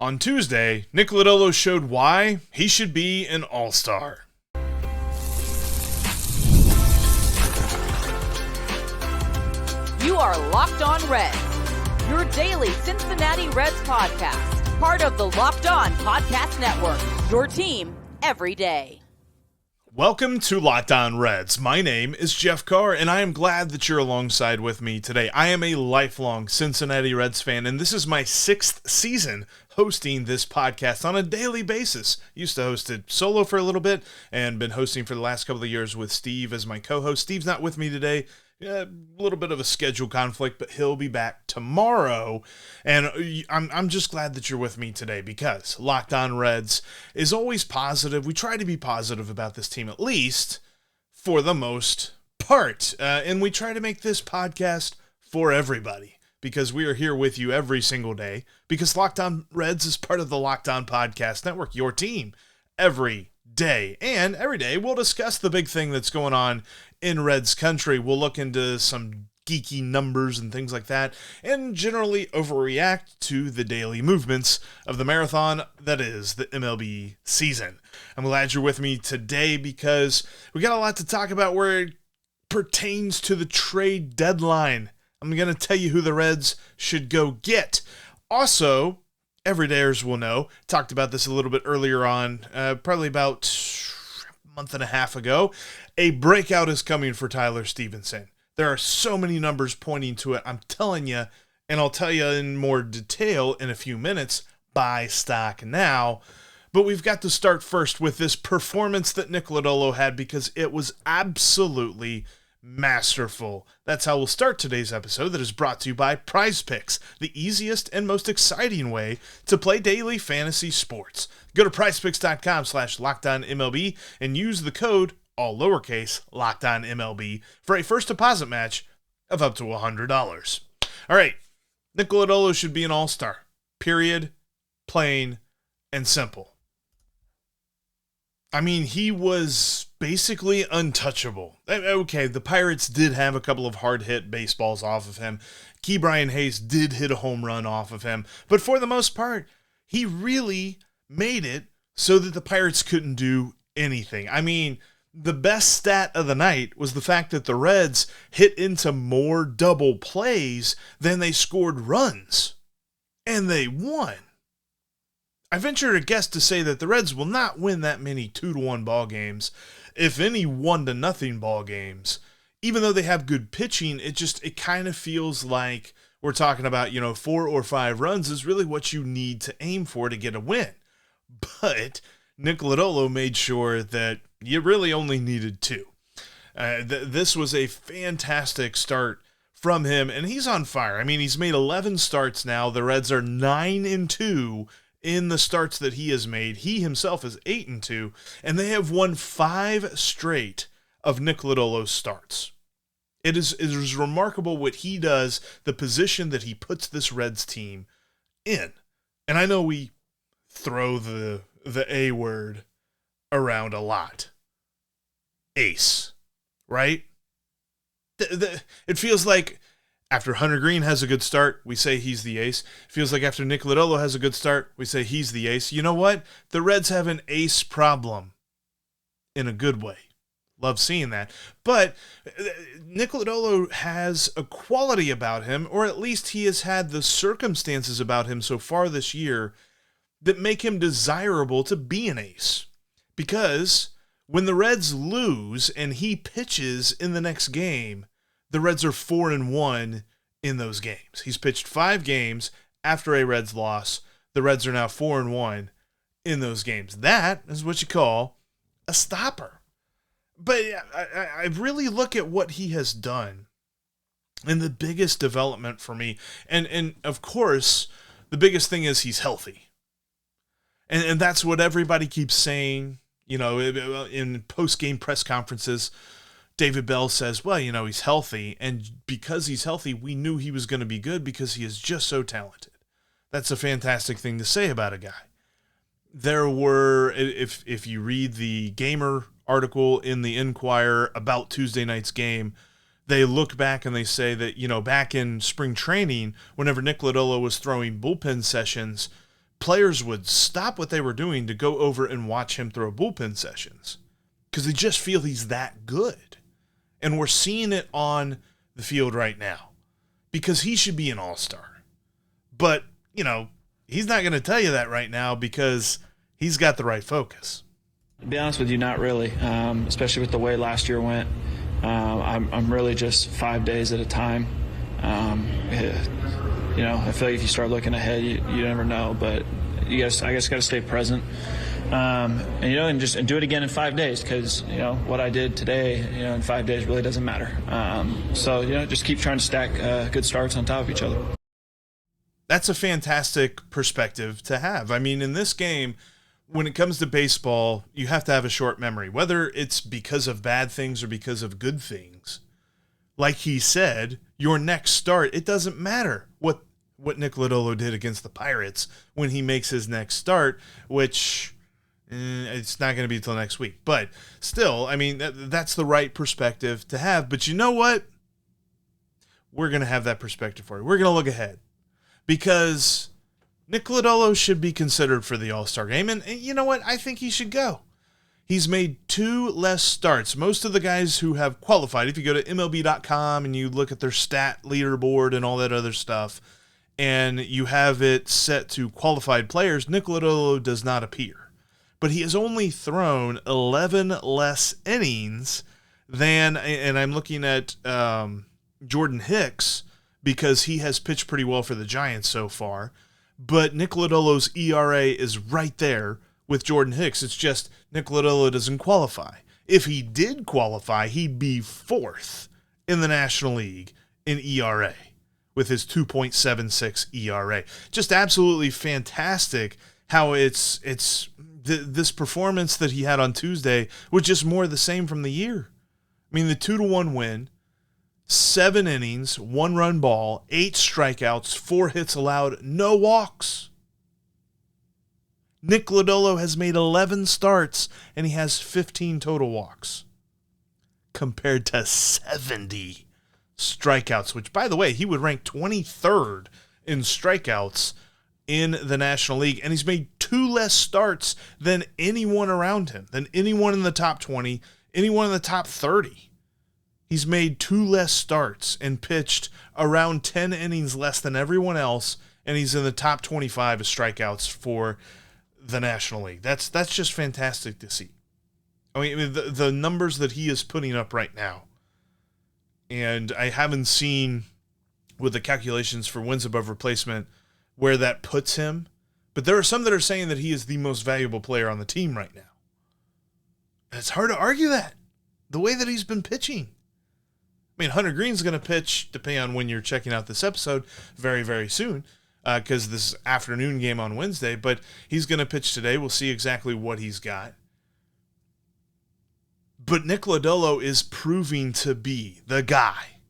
On Tuesday, Nick Lodolo showed why he should be an all-star. You are Locked On Reds, your daily Cincinnati Reds podcast, part of the Locked On Podcast Network, your team every day. Welcome to Locked On Reds. My name is Jeff Carr, and I am glad that you're alongside with me today. I am a lifelong Cincinnati Reds fan, and this is my 6th season hosting this podcast on a daily basis. Used to host it solo for a little bit, and been hosting for the last couple of years with Steve as my co-host. Steve's not with me today. A little bit of a schedule conflict, but he'll be back tomorrow. And I'm just glad that you're with me today because Locked On Reds is always positive. We try to be positive about this team, at least for the most part. And we try to make this podcast for everybody because we are here with you every single day because Locked On Reds is part of the Locked On Podcast Network, your team every day. And every day we'll discuss the big thing that's going on in Reds country. We'll look into some geeky numbers and things like that, and generally overreact to the daily movements of the marathon that is the MLB season. I'm glad you're with me today because we got a lot to talk about where it pertains to the trade deadline. I'm going to tell you who the Reds should go get. Also, everydayers will know, talked about this a little bit earlier on, probably about a month and a half ago, a breakout is coming for Tyler Stevenson. There are so many numbers pointing to it. I'm telling you, and I'll tell you in more detail in a few minutes, buy stock now. But we've got to start first with this performance that Nick Lodolo had because it was absolutely masterful. That's how we'll start today's episode that is brought to you by Prize Picks, the easiest and most exciting way to play daily fantasy sports. Go to prizepicks.com/LockedOnMLB and use the code, all lowercase, LockedOnMLB for a first deposit match of up to $100. All right, Nick Lodolo should be an all-star. Period. Plain and simple. I mean, he was basically untouchable. Okay, the Pirates did have a couple of hard-hit baseballs off of him. Ke'Bryan Hayes did hit a home run off of him. But for the most part, he really made it so that the Pirates couldn't do anything. I mean, the best stat of the night was the fact that the Reds hit into more double plays than they scored runs. And they won. I venture to guess to say that the Reds will not win that many 2-1 ball games, if any 1-0 ball games. Even though they have good pitching, it kind of feels like we're talking about, 4 or 5 runs is really what you need to aim for to get a win. But Nick Lodolo made sure that you really only needed 2. This was a fantastic start from him, and he's on fire. I mean, he's made 11 starts now. The Reds are 9-2 in the starts that he has made. He himself is 8-2, and they have won 5 straight of Nick Lodolo's starts. It is remarkable what he does, the position that he puts this Reds team in. And I know we throw the A word around a lot. Ace, right? It feels like after Hunter Green has a good start, we say he's the ace. It feels like after Nick Lodolo has a good start, we say he's the ace. You know what? The Reds have an ace problem in a good way. Love seeing that. But Nick Lodolo has a quality about him, or at least he has had the circumstances about him so far this year that make him desirable to be an ace. Because when the Reds lose and he pitches in the next game, the Reds are 4-1 in those games. He's pitched 5 games after a Reds loss. The Reds are now 4-1 in those games. That is what you call a stopper. But I really look at what he has done. And the biggest development for me, and of course, the biggest thing is he's healthy. And that's what everybody keeps saying, in post-game press conferences. David Bell says, well, he's healthy, and because he's healthy, we knew he was going to be good because he is just so talented. That's a fantastic thing to say about a guy. There were, if you read the Gamer article in the Inquirer about Tuesday night's game, they look back and they say that, back in spring training, whenever Nick Lodolo was throwing bullpen sessions, players would stop what they were doing to go over and watch him throw bullpen sessions because they just feel he's that good. And we're seeing it on the field right now because he should be an all-star. But, he's not going to tell you that right now because he's got the right focus. To be honest with you, not really, especially with the way last year went. I'm really just 5 days at a time. I feel like if you start looking ahead, you never know. But I guess got to stay present, and do it again in 5 days because what I did today, in 5 days really doesn't matter. Just keep trying to stack good starts on top of each other. That's a fantastic perspective to have. I mean, in this game, when it comes to baseball, you have to have a short memory, whether it's because of bad things or because of good things. Like he said, your next start, it doesn't matter what Nick Lodolo did against the Pirates when he makes his next start, which it's not going to be until next week. But still, I mean, that's the right perspective to have. But you know what? We're going to have that perspective for you. We're going to look ahead because Nick Lodolo should be considered for the All-Star game. And you know what? I think he should go. He's made 2 less starts. Most of the guys who have qualified, if you go to MLB.com and you look at their stat leaderboard and all that other stuff, and you have it set to qualified players, Nick Lodolo does not appear. But he has only thrown 11 less innings than, and I'm looking at Jordan Hicks because he has pitched pretty well for the Giants so far. But Nick Lodolo's ERA is right there with Jordan Hicks. It's just Nick Lodolo doesn't qualify. If he did qualify, he'd be 4th in the National League in ERA with his 2.76 ERA. Just absolutely fantastic how it's this performance that he had on Tuesday was just more the same from the year. I mean, the 2-1 win, 7 innings, 1-run ball, 8 strikeouts, 4 hits allowed, no walks. Nick Lodolo has made 11 starts, and he has 15 total walks compared to 70 strikeouts, which, by the way, he would rank 23rd in strikeouts in the National League, and he's made 2 less starts than anyone around him, than anyone in the top 20, anyone in the top 30. He's made 2 less starts and pitched around 10 innings less than everyone else, and he's in the top 25 of strikeouts for the National League. That's just fantastic to see. I mean, the numbers that he is putting up right now, and I haven't seen with the calculations for wins above replacement where that puts him, but there are some that are saying that he is the most valuable player on the team right now. And it's hard to argue that, the way that he's been pitching. I mean, Hunter Green's going to pitch, depending on when you're checking out this episode, very, very soon, because this afternoon game on Wednesday, but he's going to pitch today. We'll see exactly what he's got. But Nick Lodolo is proving to be the guy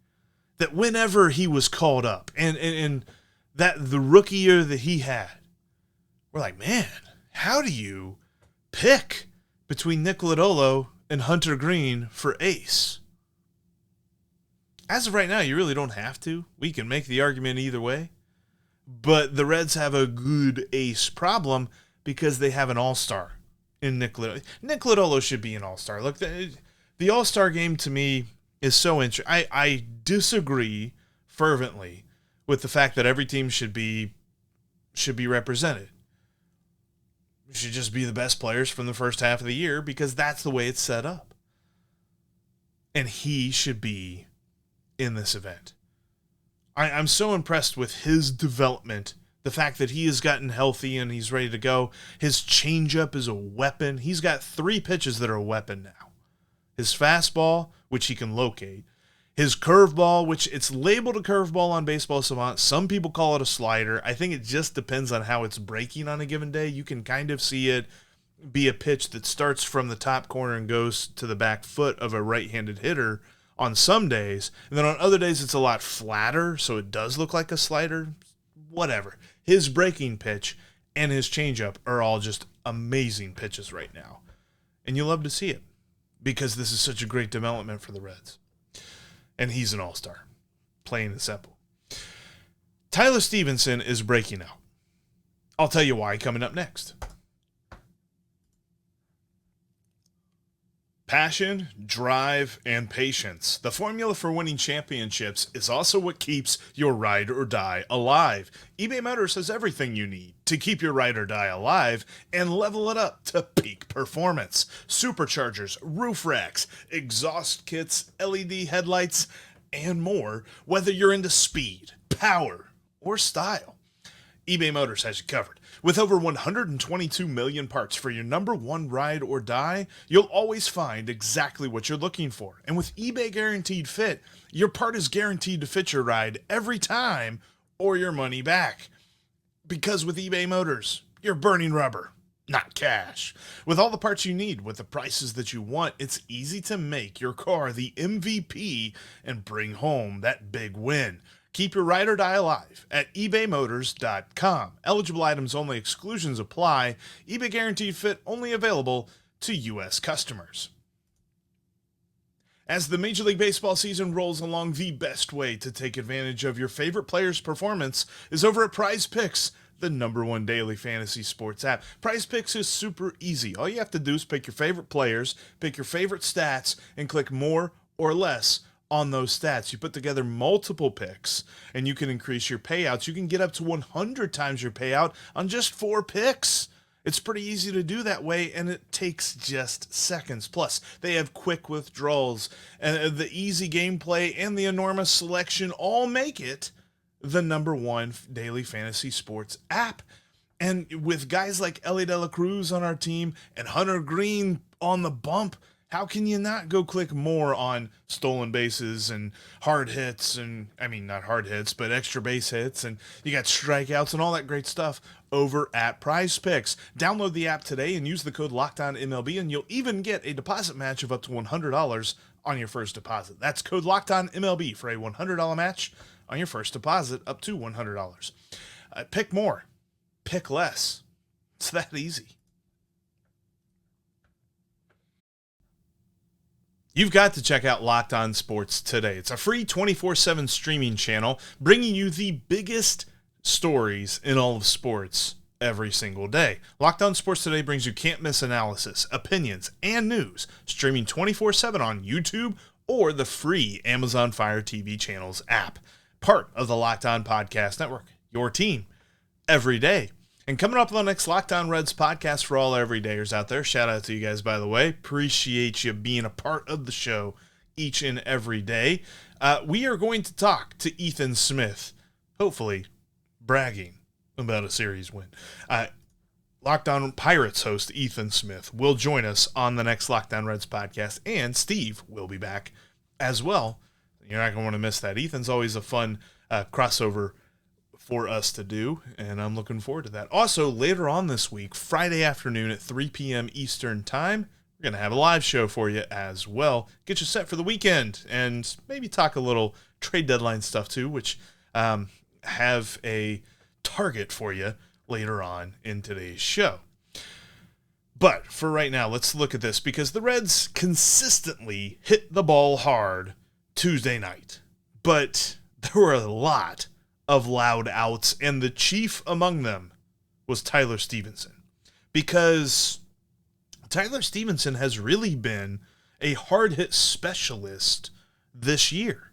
that whenever he was called up, and that the rookie year that he had, we're like, man, how do you pick between Nick Lodolo and Hunter Green for ace? As of right now, you really don't have to. We can make the argument either way. But the Reds have a good ace problem because they have an all-star in Nick Lodolo. Nick Lodolo should be an all-star. Look, the all-star game to me is so interesting. I disagree fervently with the fact that every team should be represented. It should just be the best players from the first half of the year because that's the way it's set up. And he should be in this event. I'm so impressed with his development, the fact that he has gotten healthy and he's ready to go. His changeup is a weapon. He's got 3 pitches that are a weapon now. His fastball, which he can locate. His curveball, which it's labeled a curveball on Baseball Savant. Some people call it a slider. I think it just depends on how it's breaking on a given day. You can kind of see it be a pitch that starts from the top corner and goes to the back foot of a right-handed hitter on some days, and then on other days it's a lot flatter, so it does look like a slider. Whatever. His breaking pitch and his changeup are all just amazing pitches right now. And you love to see it because this is such a great development for the Reds. And he's an all-star. Plain and simple. Tyler Stevenson is breaking out. I'll tell you why coming up next. Passion, drive, and patience. The formula for winning championships is also what keeps your ride or die alive. eBay Motors has everything you need to keep your ride or die alive and level it up to peak performance. Superchargers, roof racks, exhaust kits, LED headlights, and more, whether you're into speed, power, or style. eBay Motors has you covered. With over 122 million parts for your number one ride or die, you'll always find exactly what you're looking for. And with eBay Guaranteed Fit, your part is guaranteed to fit your ride every time or your money back. Because with eBay Motors, you're burning rubber, not cash. With all the parts you need, with the prices that you want, it's easy to make your car the MVP and bring home that big win. Keep your ride or die alive at ebaymotors.com. Eligible items only, exclusions apply. eBay Guaranteed Fit only available to U.S. customers. As the Major League Baseball season rolls along, the best way to take advantage of your favorite player's performance is over at Prize Picks, the number one daily fantasy sports app. Prize Picks is super easy. All you have to do is pick your favorite players, pick your favorite stats, and click more or less on those stats. You put together multiple picks and you can increase your payouts. You can get up to 100 times your payout on just 4 picks. It's pretty easy to do that way, and it takes just seconds. Plus, they have quick withdrawals, and the easy gameplay and the enormous selection all make it the number one daily fantasy sports app. And with guys like Ellie De La Cruz on our team and Hunter Green on the bump, how can you not go click more on stolen bases and hard hits and, not hard hits, but extra base hits, and you got strikeouts and all that great stuff over at Prize Picks. Download the app today and use the code LOCKEDONMLB, and you'll even get a deposit match of up to $100 on your first deposit. That's code LOCKEDONMLB for a $100 match on your first deposit up to $100. Pick more. Pick less. It's that easy. You've got to check out Locked On Sports today. It's a free 24/7 streaming channel bringing you the biggest stories in all of sports every single day. Locked On Sports Today brings you can't-miss analysis, opinions, and news, streaming 24/7 on YouTube or the free Amazon Fire TV channels app. Part of the Locked On Podcast Network, your team, every day. And coming up on the next Locked On Reds podcast for all everydayers out there, shout out to you guys, by the way. Appreciate you being a part of the show each and every day. We are going to talk to Ethan Smith, hopefully bragging about a series win. Locked On Pirates host Ethan Smith will join us on the next Locked On Reds podcast, and Steve will be back as well. You're not going to want to miss that. Ethan's always a fun crossover for us to do, and I'm looking forward to that. Also, later on this week, Friday afternoon at 3 p.m. Eastern Time, we're going to have a live show for you as well. Get you set for the weekend, and maybe talk a little trade deadline stuff too, which have a target for you later on in today's show. But for right now, let's look at this, because the Reds consistently hit the ball hard Tuesday night, but there were a lot of loud outs, and the chief among them was Tyler Stephenson, because Tyler Stevenson has really been a hard hit specialist this year.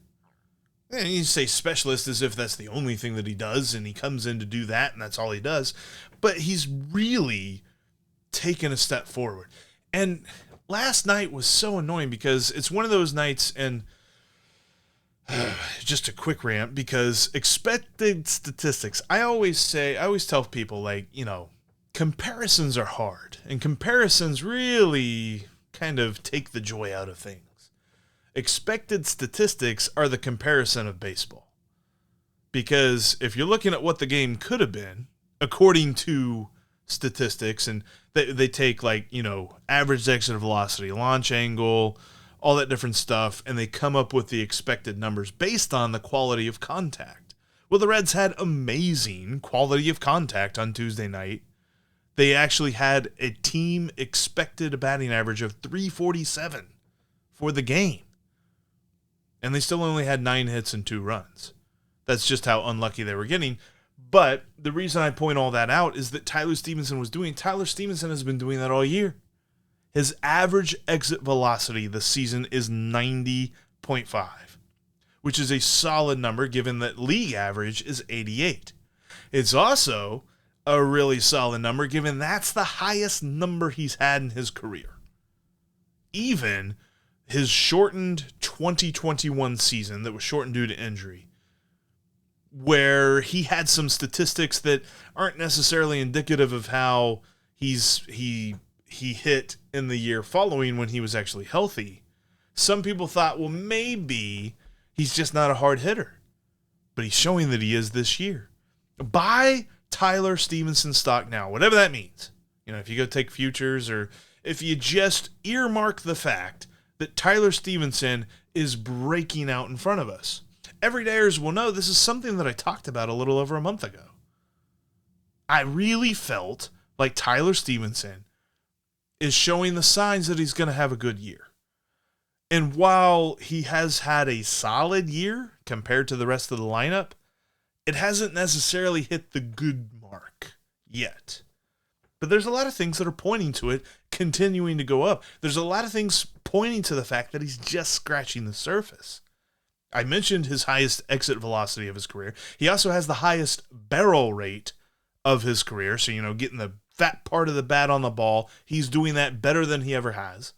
And you say specialist as if that's the only thing that he does, and he comes in to do that, and that's all he does. But he's really taken a step forward. And last night was so annoying, because it's one of those nights, and just a quick rant, because expected statistics, I always tell people, comparisons are hard, and comparisons really kind of take the joy out of things. Expected statistics are the comparison of baseball, because if you're looking at what the game could have been, according to statistics, and they take average exit velocity, launch angle, all that different stuff, and they come up with the expected numbers based on the quality of contact. Well, the Reds had amazing quality of contact on Tuesday night. They actually had a team expected batting average of .347 for the game. And they still only had 9 hits and 2 runs. That's just how unlucky they were getting. But the reason I point all that out is that Tyler Stephenson has been doing that all year. His average exit velocity this season is 90.5, which is a solid number given that league average is 88. It's also a really solid number given that's the highest number he's had in his career. Even his shortened 2021 season that was shortened due to injury, where he had some statistics that aren't necessarily indicative of how he hit in the year following when he was actually healthy. Some people thought, well, maybe he's just not a hard hitter. But he's showing that he is this year. Buy Tyler Stephenson stock now, whatever that means. If you go take futures, or if you just earmark the fact that Tyler Stephenson is breaking out in front of us. Everydayers will know this is something that I talked about a little over a month ago. I really felt like Tyler Stephenson is showing the signs that he's going to have a good year. And while he has had a solid year compared to the rest of the lineup, it hasn't necessarily hit the good mark yet. But there's a lot of things that are pointing to it continuing to go up. There's a lot of things pointing to the fact that he's just scratching the surface. I mentioned his highest exit velocity of his career. He also has the highest barrel rate of his career. So, getting the fat part of the bat on the ball, he's doing that better than he ever has.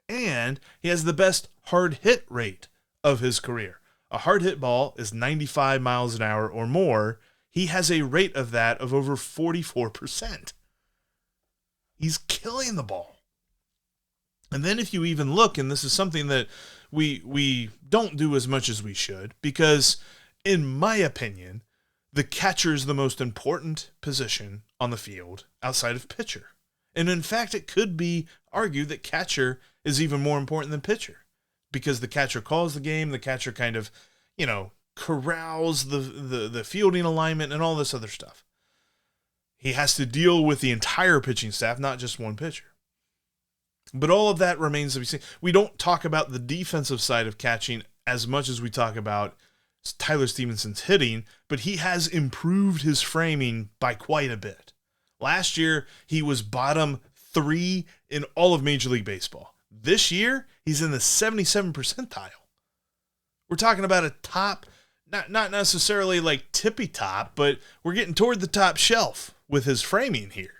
And he has the best hard hit rate of his career. A hard hit ball is 95 miles an hour or more. He has a rate of that of over 44%. He's killing the ball. And then if you even look, and this is something that we don't do as much as we should, because in my opinion, the catcher is the most important position on the field outside of pitcher. And in fact, it could be argued that catcher is even more important than pitcher, because the catcher calls the game, the catcher kind of, corrals the fielding alignment and all this other stuff. He has to deal with the entire pitching staff, not just one pitcher. But all of that remains to be seen. We don't talk about the defensive side of catching as much as we talk about Tyler Stephenson's hitting, but he has improved his framing by quite a bit. Last year, he was bottom 3 in all of Major League Baseball. This year, he's in the 77th percentile. We're talking about a top, not necessarily like tippy top, but we're getting toward the top shelf with his framing here.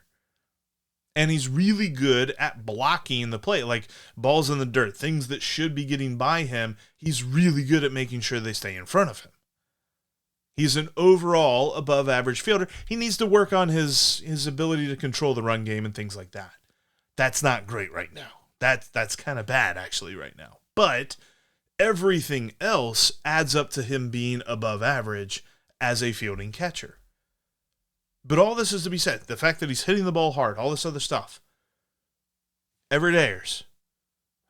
And he's really good at blocking the play, like balls in the dirt, things that should be getting by him. He's really good at making sure they stay in front of him. He's an overall above average fielder. He needs to work on his ability to control the run game and things like that. That's not great right now. That's kind of bad actually right now. But everything else adds up to him being above average as a fielding catcher. But all this is to be said. The fact that he's hitting the ball hard, all this other stuff. Everydayers,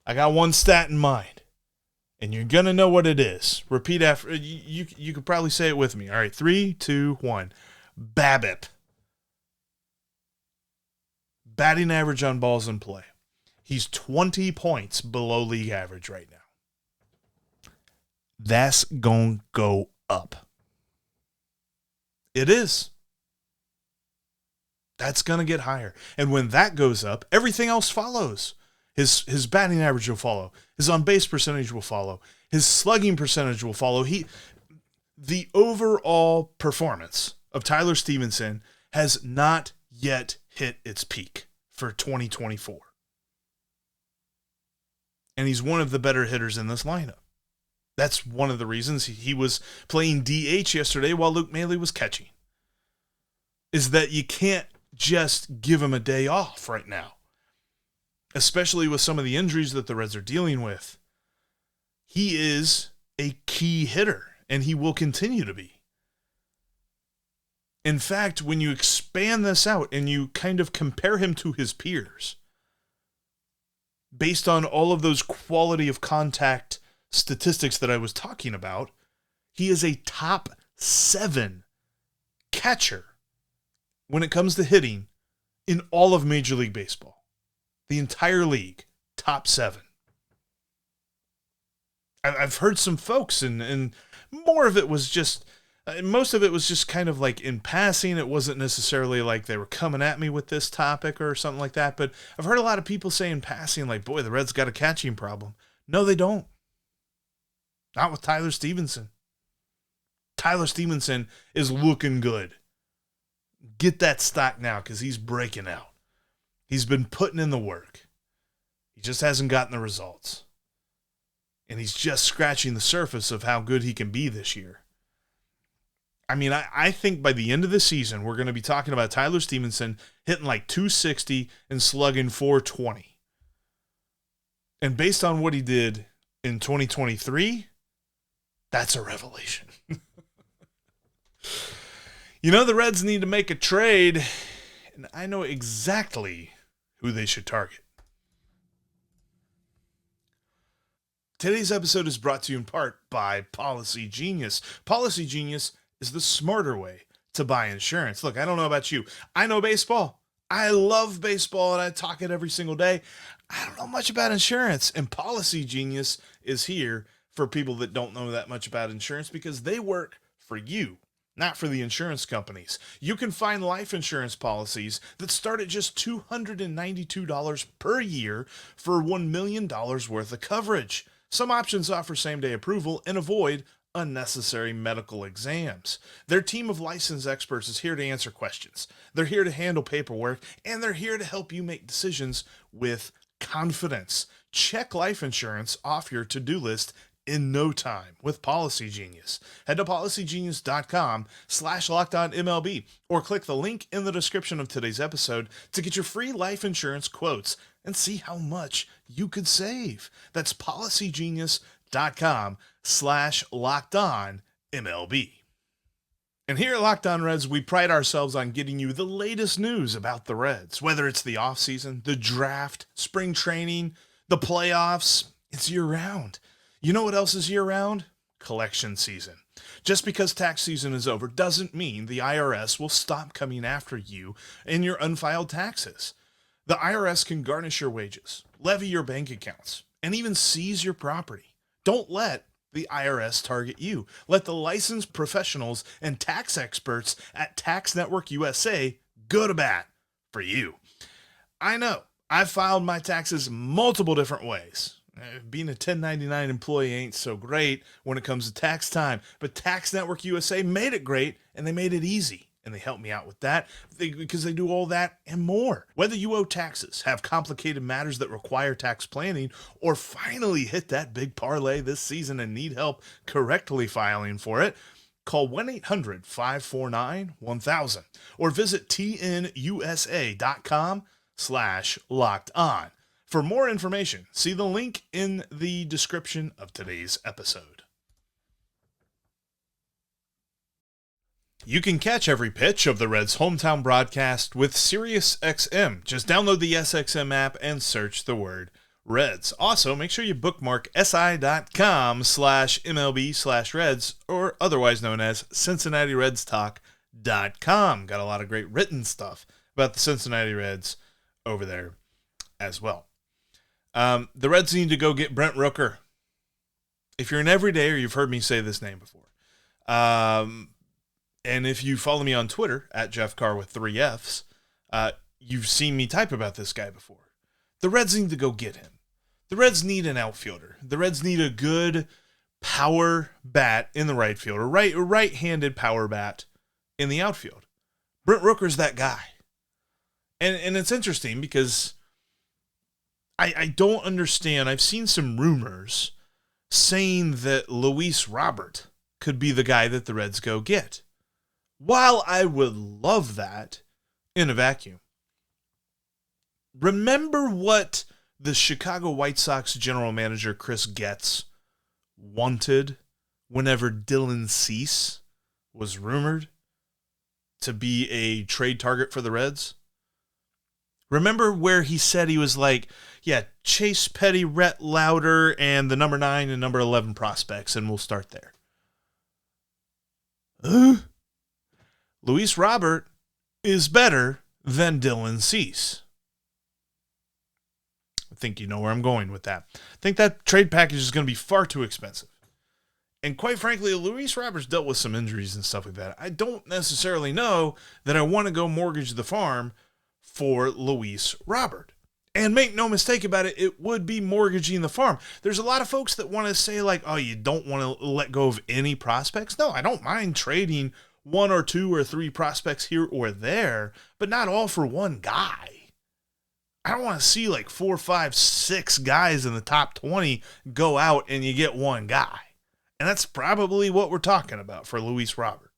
I got one stat in mind, and you're going to know what it is. Repeat after. You could probably say it with me. All right, 3, 2, 1. BABIP. Batting average on balls in play. He's 20 points below league average right now. That's going to go up. It is. That's going to get higher. And when that goes up, everything else follows. His batting average will follow. His on-base percentage will follow. His slugging percentage will follow. The overall performance of Tyler Stephenson has not yet hit its peak for 2024. And he's one of the better hitters in this lineup. That's one of the reasons he was playing DH yesterday while Luke Maile was catching. Is that you can't just give him a day off right now. Especially with some of the injuries that the Reds are dealing with. He is a key hitter, and he will continue to be. In fact, when you expand this out and you kind of compare him to his peers, based on all of those quality of contact statistics that I was talking about, he is a top 7 catcher when it comes to hitting in all of Major League Baseball. The entire league, top 7. I've heard some folks, and more of it was just Most of it was just kind of like in passing. It wasn't necessarily like they were coming at me with this topic or something like that. But I've heard a lot of people say in passing, like, boy, the Reds got a catching problem. No, they don't. Not with Tyler Stephenson. Tyler Stevenson is looking good. Get that stock now because he's breaking out. He's been putting in the work. He just hasn't gotten the results. And he's just scratching the surface of how good he can be this year. I mean, I think by the end of the season, we're going to be talking about Tyler Stephenson hitting like 260 and slugging 420. And based on what he did in 2023, that's a revelation. The Reds need to make a trade, and I know exactly who they should target. Today's episode is brought to you in part by Policy Genius. Policy Genius is the smarter way to buy insurance. Look, I don't know about you. I know baseball. I love baseball, and I talk it every single day. I don't know much about insurance, and Policy Genius is here for people that don't know that much about insurance because they work for you, not for the insurance companies. You can find life insurance policies that start at just $292 per year for $1 million worth of coverage. Some options offer same-day approval and avoid unnecessary medical exams. Their team of licensed experts is here to answer questions. They're here to handle paperwork, and they're here to help you make decisions with confidence. Check life insurance off your to-do list in no time with Policy Genius. Head to policygenius.com/LockedOnMLB or click the link in the description of today's episode to get your free life insurance quotes and see how much you could save. That's policygenius.com/LockedOnMLB. And here at Locked On Reds, we pride ourselves on getting you the latest news about the Reds. Whether it's the offseason, the draft, spring training, the playoffs, it's year-round. You know what else is year-round? Collection season. Just because tax season is over doesn't mean the IRS will stop coming after you and your unfiled taxes. The IRS can garnish your wages, levy your bank accounts, and even seize your property. Don't let the IRS target you. Let the licensed professionals and tax experts at Tax Network USA go to bat for you. I know, I've filed my taxes multiple different ways. Being a 1099 employee ain't so great when it comes to tax time, but Tax Network USA made it great, and they made it easy. And they help me out with that because they do all that and more. Whether you owe taxes, have complicated matters that require tax planning, or finally hit that big parlay this season and need help correctly filing for it, call 1-800-549-1000 or visit tnusa.com/lockedon. For more information, see the link in the description of today's episode. You can catch every pitch of the Reds' hometown broadcast with SiriusXM. Just download the SXM app and search the word Reds. Also, make sure you bookmark si.com/MLB/Reds, or otherwise known as CincinnatiRedsTalk.com. Got a lot of great written stuff about the Cincinnati Reds over there as well. The Reds need to go get Brent Rooker. If you're an everydayer, you've heard me say this name before. And if you follow me on Twitter, at Jeff Carr with 3 Fs, you've seen me type about this guy before. The Reds need to go get him. The Reds need an outfielder. The Reds need a good power bat in the right field, or right-handed power bat in the outfield. Brent Rooker's that guy. And it's interesting because I don't understand. I've seen some rumors saying that Luis Robert could be the guy that the Reds go get. While I would love that in a vacuum, remember what the Chicago White Sox general manager Chris Getz wanted whenever Dylan Cease was rumored to be a trade target for the Reds? Remember where he said he was like, yeah, Chase Petty, Rhett Lauder, and the number 9 and number 11 prospects, and we'll start there. Luis Robert is better than Dylan Cease. I think you know where I'm going with that. I think that trade package is going to be far too expensive. And quite frankly, Luis Roberts dealt with some injuries and stuff like that. I don't necessarily know that I want to go mortgage the farm for Luis Robert. And make no mistake about it, it would be mortgaging the farm. There's a lot of folks that want to say like, oh, you don't want to let go of any prospects. No, I don't mind trading 1 or 2 or 3 prospects here or there, but not all for one guy. I don't want to see like 4, 5, 6 guys in the top 20 go out and you get one guy. And that's probably what we're talking about for Luis Robert,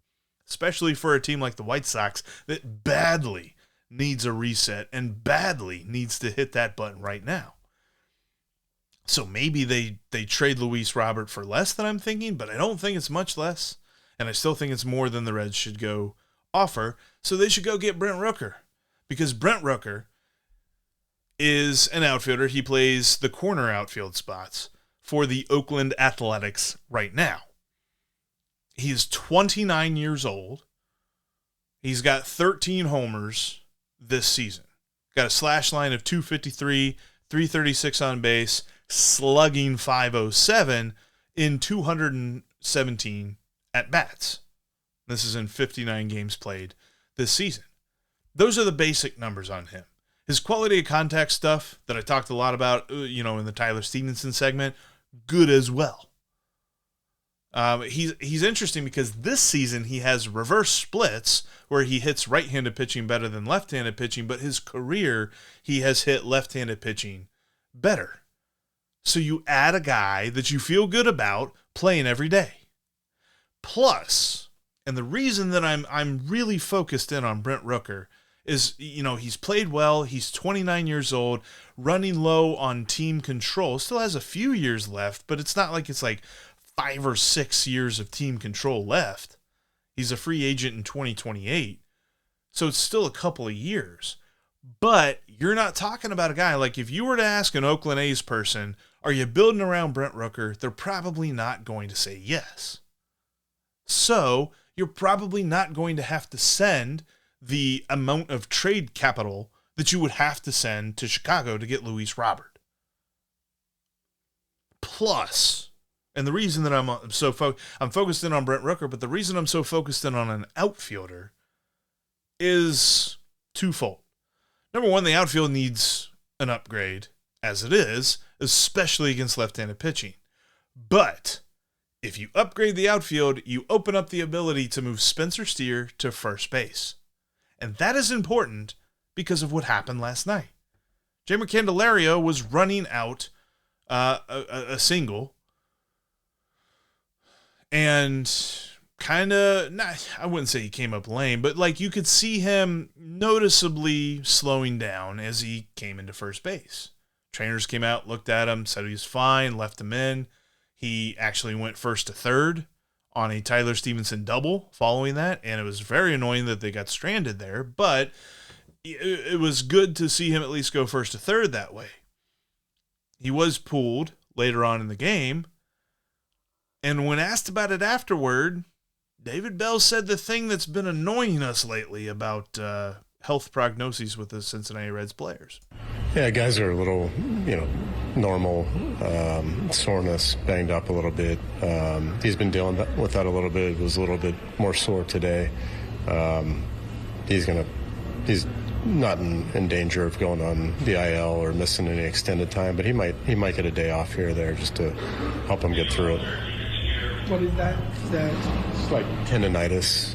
especially for a team like the White Sox that badly needs a reset and badly needs to hit that button right now. So maybe they trade Luis Robert for less than I'm thinking, but I don't think it's much less. And I still think it's more than the Reds should go offer. So they should go get Brent Rooker, because Brent Rooker is an outfielder. He plays the corner outfield spots for the Oakland Athletics right now. He's 29 years old. He's got 13 homers this season. Got a slash line of 253, 336 on base, slugging 507 in 217 at-bats. This is in 59 games played this season. Those are the basic numbers on him. His quality of contact stuff that I talked a lot about, in the Tyler Stevenson segment, good as well. He's interesting because this season he has reverse splits where he hits right-handed pitching better than left-handed pitching, but his career he has hit left-handed pitching better. So you add a guy that you feel good about playing every day. Plus, and the reason that I'm really focused in on Brent Rooker is, he's played well. He's 29 years old, running low on team control. Still has a few years left, but it's not like it's like 5 or 6 years of team control left. He's a free agent in 2028. So it's still a couple of years. But you're not talking about a guy, like if you were to ask an Oakland A's person, are you building around Brent Rooker? They're probably not going to say yes. So you're probably not going to have to send the amount of trade capital that you would have to send to Chicago to get Luis Robert. Plus, and the reason that I'm focused in on Brent Rooker, but the reason I'm so focused in on an outfielder is twofold. Number one, the outfield needs an upgrade as it is, especially against left-handed pitching. But if you upgrade the outfield, you open up the ability to move Spencer Steer to first base. And that is important because of what happened last night. Jeimer Candelario was running out a single and kind of, I wouldn't say he came up lame, but like you could see him noticeably slowing down as he came into first base. Trainers came out, looked at him, said he was fine, left him in. He actually went first to third on a Tyler Stevenson double following that, and it was very annoying that they got stranded there, but it was good to see him at least go first to third that way. He was pulled later on in the game, and when asked about it afterward, David Bell said the thing that's been annoying us lately about health prognoses with the Cincinnati Reds players. Yeah, guys are a little, normal soreness, banged up a little bit. He's been dealing with that a little bit. It was a little bit more sore today. He's not in danger of going on the IL or missing any extended time, but he might get a day off here or there just to help him get through it. What is that? It's like tendonitis.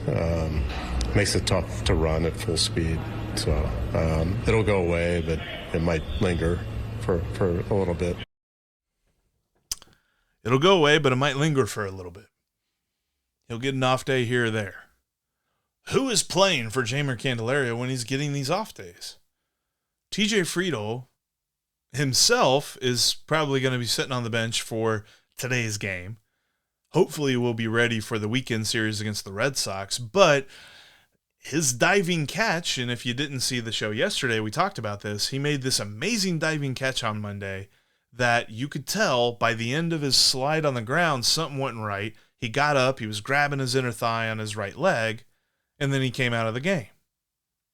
Makes it tough to run at full speed. So it'll go away, but it might linger for a little bit. It'll go away, but it might linger for a little bit. He'll get an off day here or there. Who is playing for Jeimer Candelario when he's getting these off days? TJ Friedel himself is probably going to be sitting on the bench for today's game. Hopefully we'll be ready for the weekend series against the Red Sox, but his diving catch, and if you didn't see the show yesterday, we talked about this. He made this amazing diving catch on Monday that you could tell by the end of his slide on the ground, something wasn't right. He got up, he was grabbing his inner thigh on his right leg, and then he came out of the game.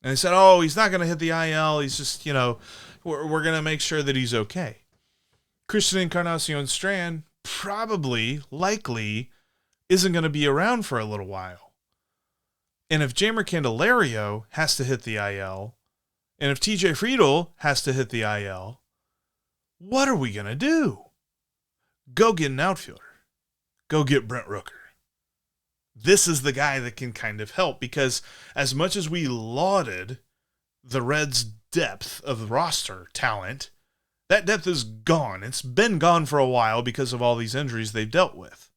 And they said, oh, he's not going to hit the IL. He's just, we're going to make sure that he's okay. Christian Encarnacion Strand likely isn't going to be around for a little while. And if Jeimer Candelario has to hit the IL, and if TJ Friedl has to hit the IL, what are we going to do? Go get an outfielder. Go get Brent Rooker. This is the guy that can kind of help, because as much as we lauded the Reds' depth of roster talent, that depth is gone. It's been gone for a while because of all these injuries they've dealt with.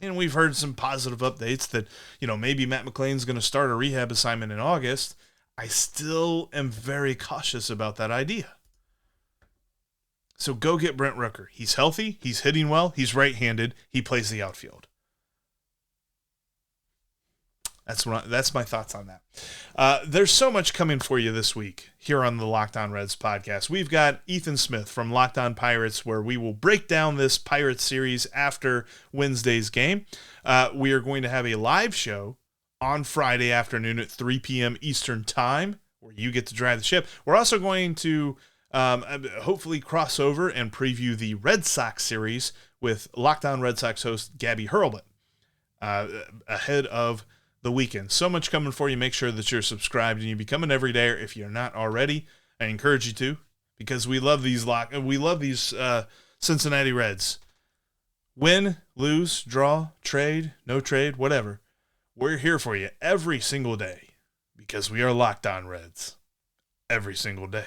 And we've heard some positive updates that, maybe Matt McLain's going to start a rehab assignment in August. I still am very cautious about that idea. So go get Brent Rooker. He's healthy. He's hitting well. He's right-handed. He plays the outfield. That's my thoughts on that. There's so much coming for you this week here on the Locked On Reds podcast. We've got Ethan Smith from Locked On Pirates, where we will break down this Pirates series after Wednesday's game. We are going to have a live show on Friday afternoon at 3 p.m. Eastern Time, where you get to drive the ship. We're also going to hopefully cross over and preview the Red Sox series with Locked On Red Sox host Gabby Hurlbut ahead of the weekend. So much coming for you. Make sure that you're subscribed and you become an everydayer if you're not already. I encourage you to, because we love these Cincinnati Reds. Win, lose, draw, trade, no trade, whatever. We're here for you every single day, because we are Locked On Reds every single day.